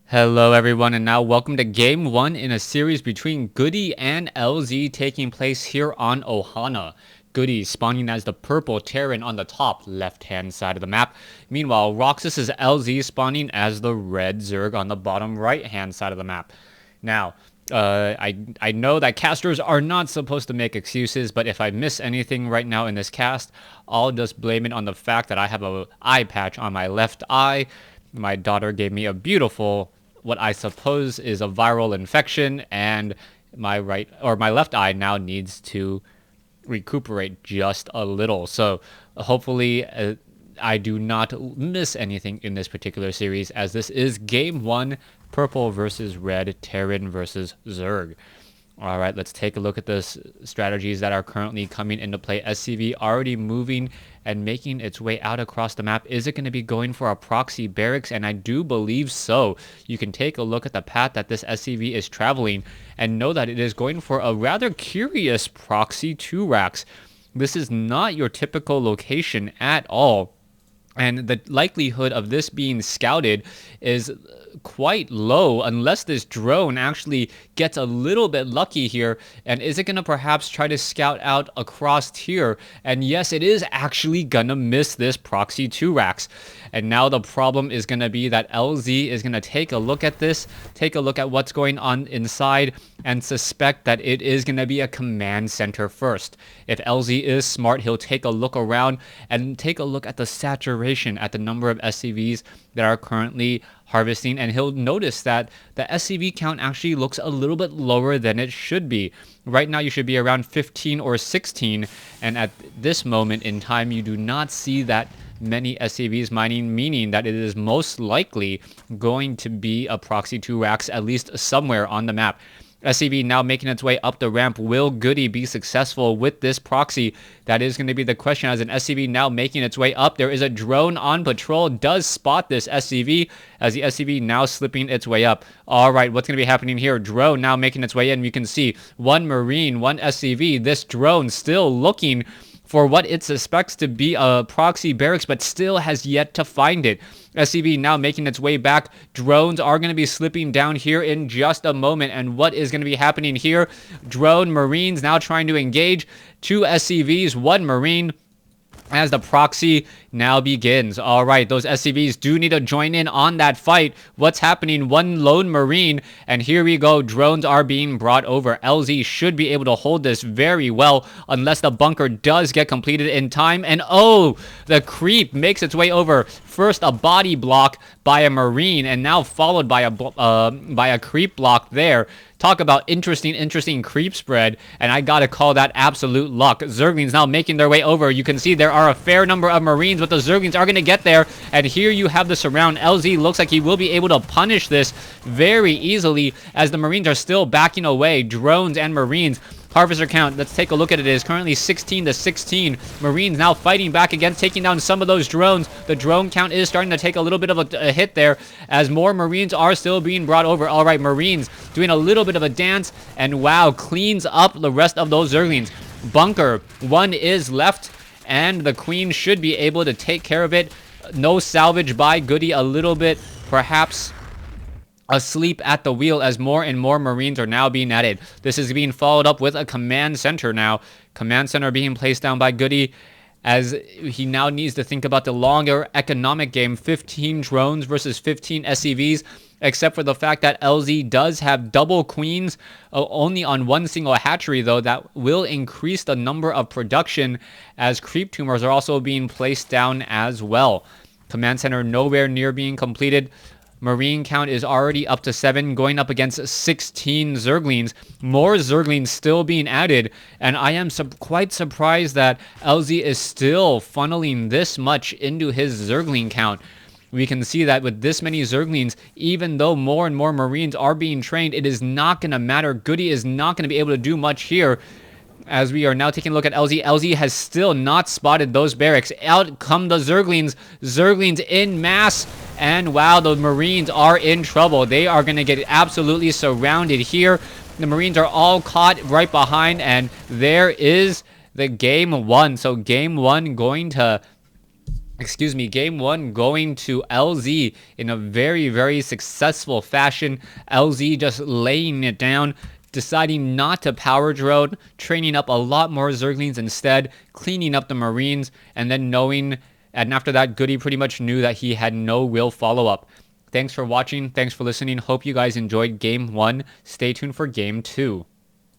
Hello everyone, and now welcome to game 1 in a series between Goody and LZ taking place here on Ohana. Goody spawning as the purple Terran on the top left-hand side of the map. Meanwhile, Roxas is LZ spawning as the red Zerg on the bottom right-hand side of the map. Now, I know that casters are not supposed to make excuses, but if I miss anything right now in this cast, I'll just blame it on the fact that I have an eye patch on my left eye. My daughter gave me a beautiful, what I suppose is a viral infection, and my left eye now needs to recuperate just a little. So hopefully I do not miss anything in this particular series, as this is game 1, purple versus red, Terran versus Zerg. All right, let's take a look at the strategies that are currently coming into play. SCV already moving and making its way out across the map. Is it going to be going for a proxy barracks? And I do believe so. You can take a look at the path that this SCV is traveling and know that it is going for a rather curious proxy 2 racks. This is not your typical location at all. And the likelihood of this being scouted is quite low unless this drone actually gets a little bit lucky here. And is it going to perhaps try to scout out across here? And yes, it is actually going to miss this proxy 2 racks. And now the problem is going to be that LZ is going to take a look at this, take a look at what's going on inside, and suspect that it is going to be a command center first. If LZ is smart, he'll take a look around and take a look at the saturation, at the number of SCVs that are currently harvesting, and he'll notice that the SCV count actually looks a little bit lower than it should be. Right now you should be around 15 or 16, and at this moment in time you do not see that many SCVs mining, meaning that it is most likely going to be a proxy 2 racks, at least somewhere on the map. SCV now making its way up the ramp. Will Goody be successful with this proxy? That is going to be the question, as an SCV now making its way up. There is a drone on patrol, does spot this SCV, as the SCV now slipping its way up. All right, what's going to be happening here? Drone now making its way in. You can see one Marine, one SCV. This drone still looking for what it suspects to be a proxy barracks, but still has yet to find it. SCV now making its way back. Drones are going to be slipping down here in just a moment. And what is going to be happening here? Drone Marines now trying to engage. 2 SCVs, 1 Marine, as the proxy now begins. All right, those SCVs do need to join in on that fight. What's happening? 1 lone Marine, and here we go. Drones are being brought over. LZ should be able to hold this very well, unless the bunker does get completed in time. And oh, the creep makes its way over. First a body block by a Marine, and now followed by a creep block there. Talk about interesting creep spread, and I gotta call that absolute luck. Zerglings now making their way over. You can see there are a fair number of Marines, but the Zerglings are gonna get there, and here you have the surround. LZ looks like he will be able to punish this very easily, as the Marines are still backing away. Drones and Marines. Harvester count, let's take a look at it. It is currently 16 to 16. Marines now fighting back against taking down some of those drones. The drone count is starting to take a little bit of a hit there, as more Marines are still being brought over. All right, Marines doing a little bit of a dance, and wow, cleans up the rest of those Zerglings. Bunker 1 is left, and the Queen should be able to take care of it. No salvage by Goody, a little bit perhaps asleep at the wheel, as more and more Marines are now being added. This is being followed up with a command center now. Command center being placed down by Goody, as he now needs to think about the longer economic game. 15 drones versus 15 SCVs, except for the fact that LZ does have double queens only on 1 single hatchery, though. That will increase the number of production, as creep tumors are also being placed down as well. Command center nowhere near being completed. Marine count is already up to 7, going up against 16 Zerglings. More Zerglings still being added, and I am quite surprised that LZ is still funneling this much into his Zergling count. We can see that with this many Zerglings, even though more and more Marines are being trained, it is not going to matter. Goody is not going to be able to do much here. As we are now taking a look at LZ, LZ has still not spotted those barracks. Out come the Zerglings. Zerglings in mass. And wow, the Marines are in trouble. They are going to get absolutely surrounded here. The Marines are all caught right behind, and there is the game 1. So game 1 going to excuse me, game one going to LZ in a very, very successful fashion. LZ just laying it down, deciding not to power drone, training up a lot more Zerglings instead, cleaning up the Marines, and then knowing, and after that, Goody pretty much knew that he had no real follow-up. Thanks for watching. Thanks for listening. Hope you guys enjoyed game one. Stay tuned for game two.